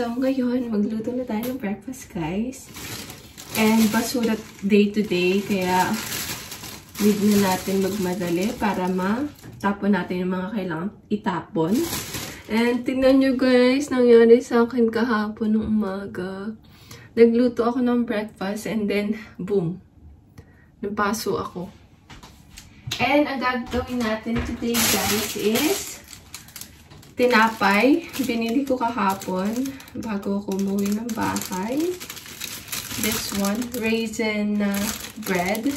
So, ngayon, magluto na tayo ng breakfast, guys. And basura day to day, kaya need na natin magmadali para matapon natin yung mga kailangan itapon. And tingnan nyo, guys, nangyari sa akin kahapon ng umaga. Nagluto ako ng breakfast and then, boom, napaso ako. And ang gagawin natin today, guys, is tinapay. Binili ko kahapon bago ako umuwi ng bahay. This one, raisin bread.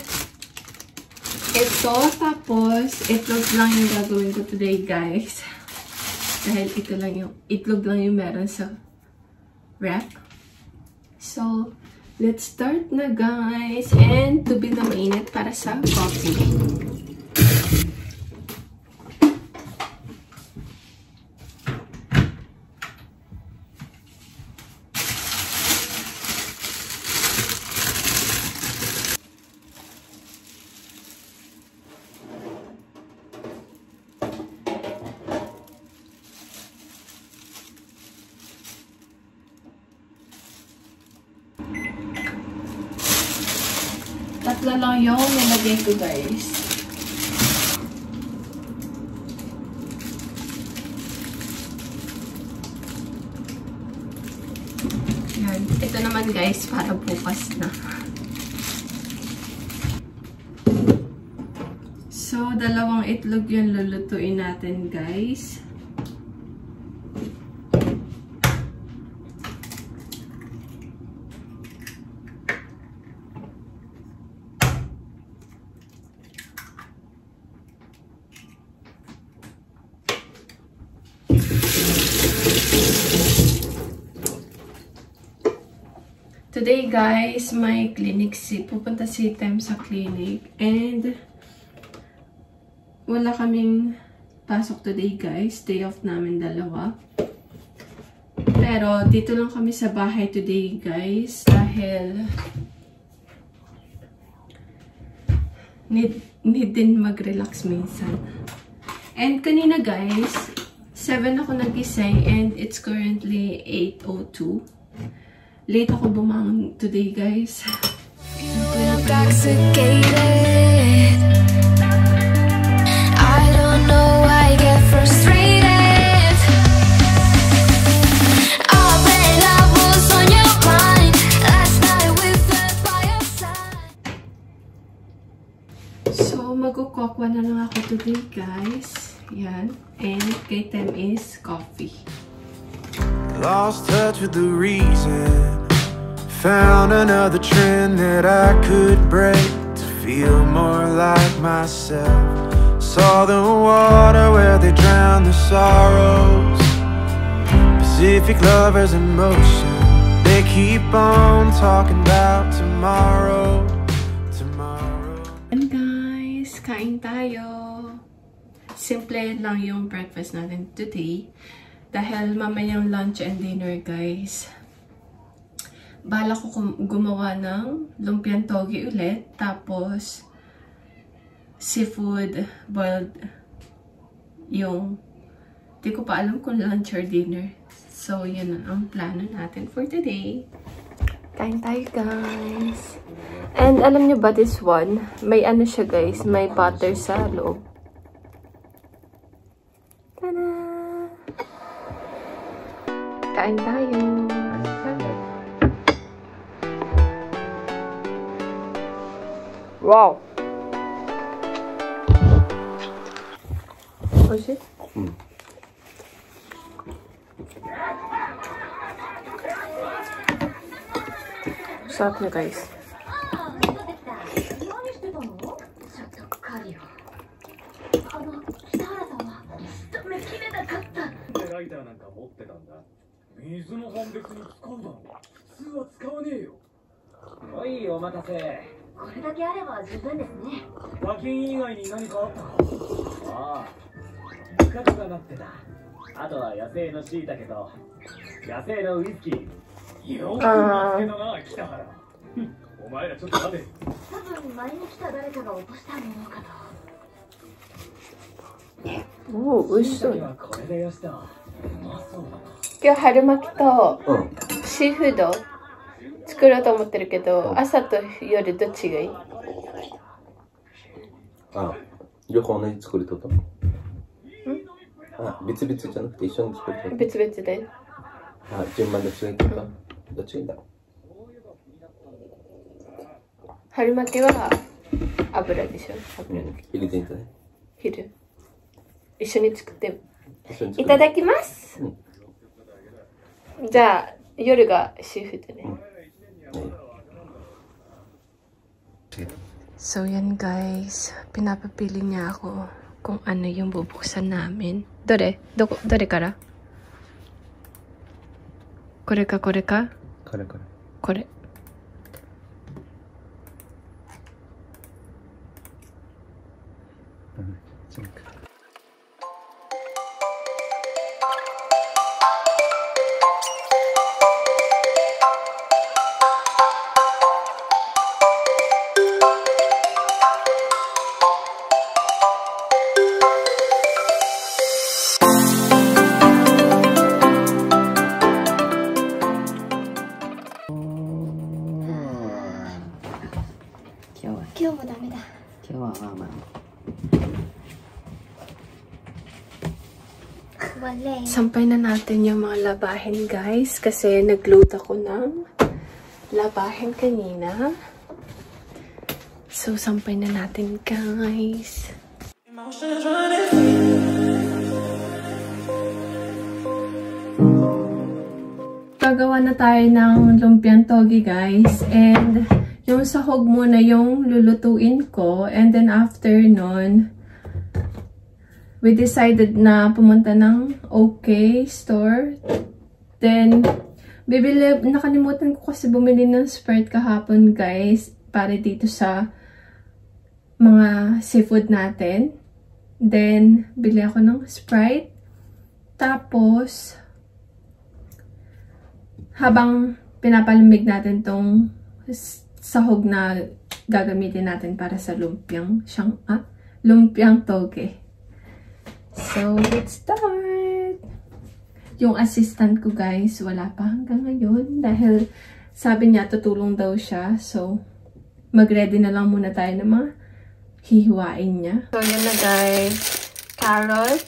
Ito, tapos itlog lang yung gagawin ko today, guys. Dahil itlog lang yung meron sa wrap. So, let's start na, guys. And tubig na mainit para sa coffee. Tatlo lang yung nilagay ko, guys. Yan. Ito naman, guys, para bukas na. So, dalawang itlog yung lulutuin natin, guys. Today, guys, may clinic pupunta si Tem sa clinic. And wala kaming pasok today, guys. Day off namin dalawa. Pero dito lang kami sa bahay today, guys. Dahil need din mag-relax minsan. And kanina, guys, 7 ako nagising and it's currently 8:02. Late ako bumangon today, guys. I don't know why I get frustrated. Oh, babe, love was on your mind. Last night we slept by your side. So, mag-ukokwa na lang ako today, guys. Yan. And kay Tem is coffee. Lost touch with the reason. Found another trend that I could break to feel more like myself. Saw the water where they drown the sorrows. Pacific lovers in motion. They keep on talking about tomorrow. Tomorrow. And guys, kain tayo. Simple lang yung breakfast natin today. Dahil mamayang lunch and dinner, guys. Bala ko gumawa ng lumpiang togi ulit. Tapos, seafood boiled yung, di ko pa alam kung lunch or dinner. So, yun ang plano natin for today. Kain tayo, guys. And alam nyo ba this one? May ano siya, guys. May butter sa loob. Tada! Kain tayo. Wow! Oh, shit. Sarap niya, guys. Oh, 美味しそう。今日春巻きとうん。シーフード作ろうと思ってるけど、朝と夜どっちがいい？あ、両方同じ作りとったの？あ、別々じゃなくて一緒に作りとった。別々で。あ、順番どっちがいいとか？どっちがいいんだろう？春巻きは油でしょ？昼でいいんじゃない？昼。一緒に作って一緒に作る。いただきます。じゃあ夜がシーフードね。So yan guys, pinapapili niya ako kung ano yung bubuksan namin. Dore kara? Kore ka? Kare. Kore. Sampay na natin yung mga labahin guys kasi nag-load ako ng labahin kanina. So sampay na natin guys. Gagawa na tayo ng lumpiang togi guys, and yung sahog muna yung lulutuin ko, and then after nun we decided na pumunta ng OK store. Then, nakalimutan ko kasi bumili ng Sprite kahapon guys, para dito sa mga seafood natin. Then, bili ako ng Sprite. Tapos, habang pinapalamig natin tong sahog na gagamitin natin para sa lumpiang toge. So, let's start! Yung assistant ko guys, wala pa hanggang ngayon dahil sabi niya tutulong daw siya. So, mag-ready na lang muna tayo ng mga hihiwain niya. So, yun na guys. Carrot,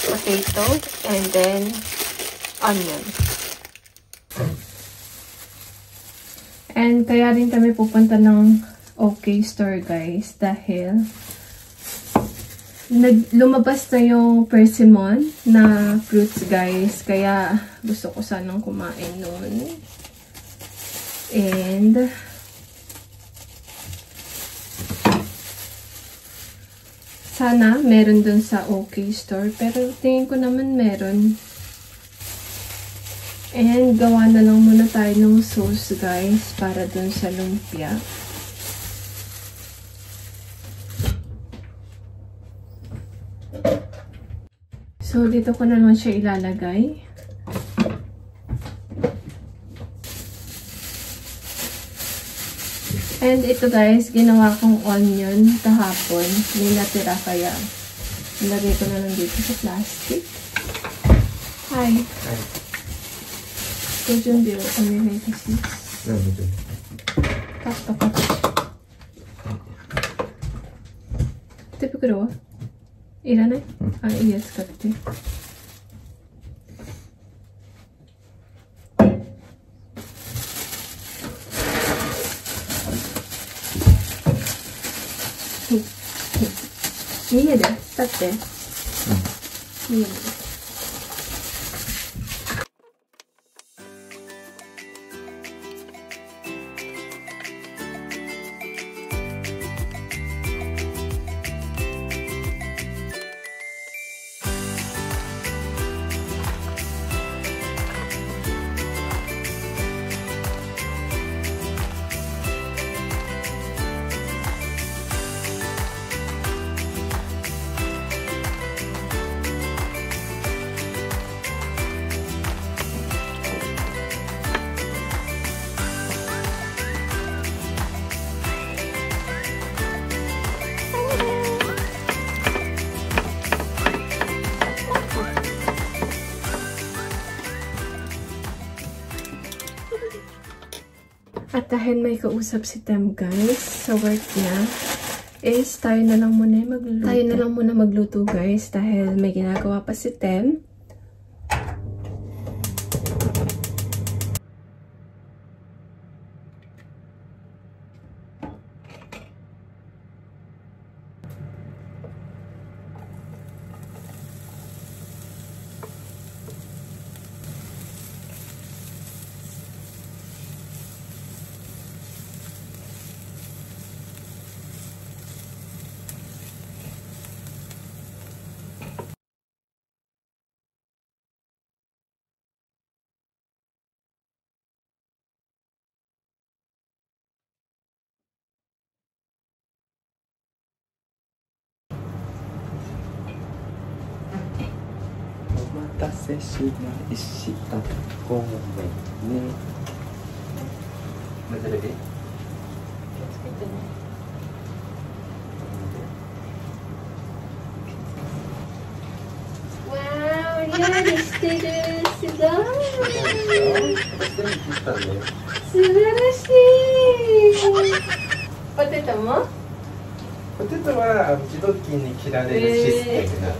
potato, and then onion. And kaya rin kami pupunta ng OK store guys dahil lumabas na yung persimmon na fruits guys, kaya gusto ko sanang kumain nun. And sana meron dun sa OK store, pero tingin ko naman meron. And gawa na lang muna tayo ng sauce guys para dun sa lumpia. So, dito ko na lang siya ilalagay. And ito guys, ginawa kong onion kahapon. May natira kaya nilagay ko na lang dito sa plastic. Hi. Hi. So, 준비 오늘 해주시. 네, 맞아요. 깍깍깍. 부끄러워? いらない？あ、いいや、使って。見える？立って。見える。At dahil may kausap si Tem guys sa work niya, is tayo na lang muna magluto guys dahil may ginagawa pa si Tem. Wow, yan, sila. Subarashi! Potato mo? ポテトは時々に切られるシステムな。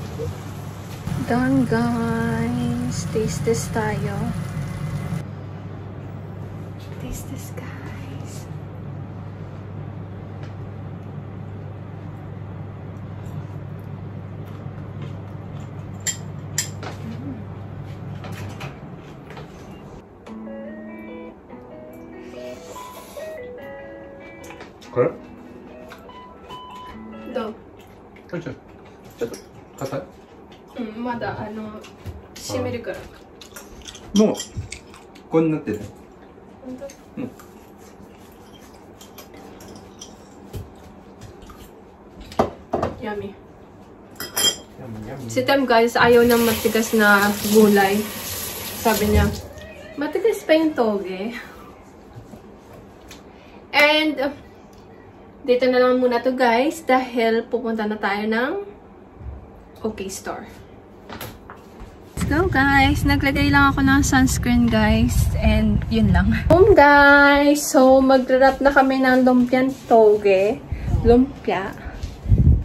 Done guys! Taste this tayo. Taste this guys. Kaya? どう？ちょっと硬い？うん、まだ締めるから。もうこうになってる。本当？うん。Yummy. Si Tem guys, ayaw ng matigas na gulay. Sabi niya, matigas pa yung toge. And dito na lang muna to guys dahil pupunta na tayo ng OK Store. Let's go guys! Naglagay lang ako ng sunscreen guys and yun lang. Boom guys! So mag-wrap na kami ng lumpiang toge. Lumpia.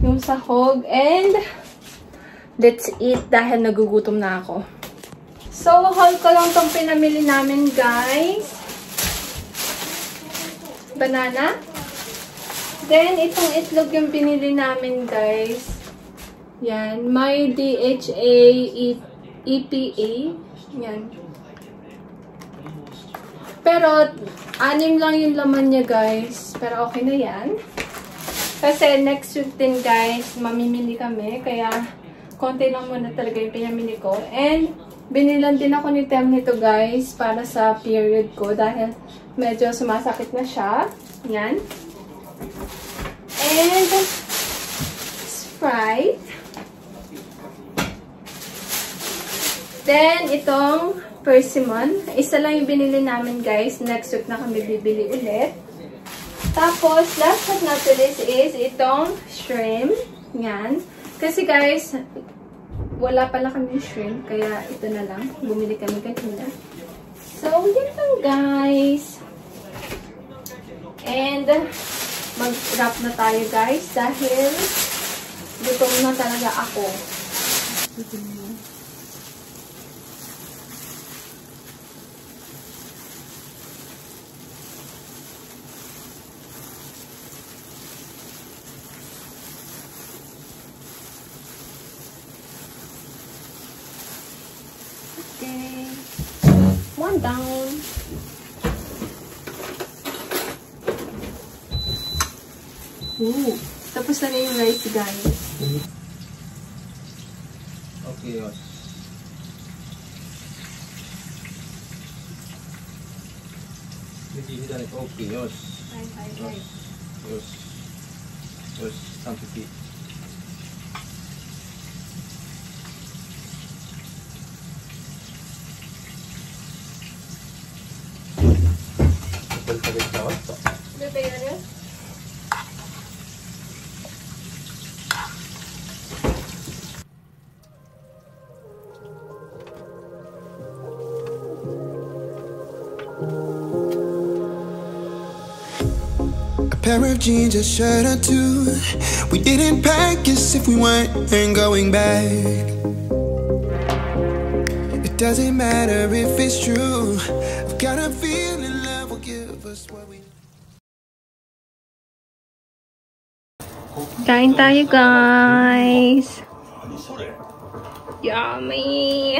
Yung sahog and let's eat dahil nagugutom na ako. So haul ko lang tong pinamili namin guys. Banana. Then, itong itlog yung binili namin, guys. Yan. May DHA, EPA. Yan. Pero, 6 lang yung laman niya, guys. Pero, okay na yan. Kasi, next week din, guys, mamimili kami. Kaya, konti lang muna talaga yung pinamili ko. And, binilan din ako ni Tem nito, guys, para sa period ko. Dahil, medyo sumasakit na siya. Yan. And Sprite. Then, itong persimmon. Isa lang yung binili namin, guys. Next week na kami bibili ulit. Tapos, last but not least is itong shrimp. Yan. Kasi, guys, wala pala kami shrimp. Kaya, ito na lang. Bumili kami kanina. So, yan lang, guys. And, mag-wrap na tayo guys dahil gutom na talaga ako. Okay. One down. Ooh, tapos na yung rice, guys. Okay, yosh. Hindi na ito. Okay, yosh. Right. Yosh. Yosh, 3匹. Bebe, pair of jeans, a shirt or two. We didn't pack as if we weren't going back. It doesn't matter if it's true. I've got a feeling love will give us what we. Kain tayo, guys. Yummy.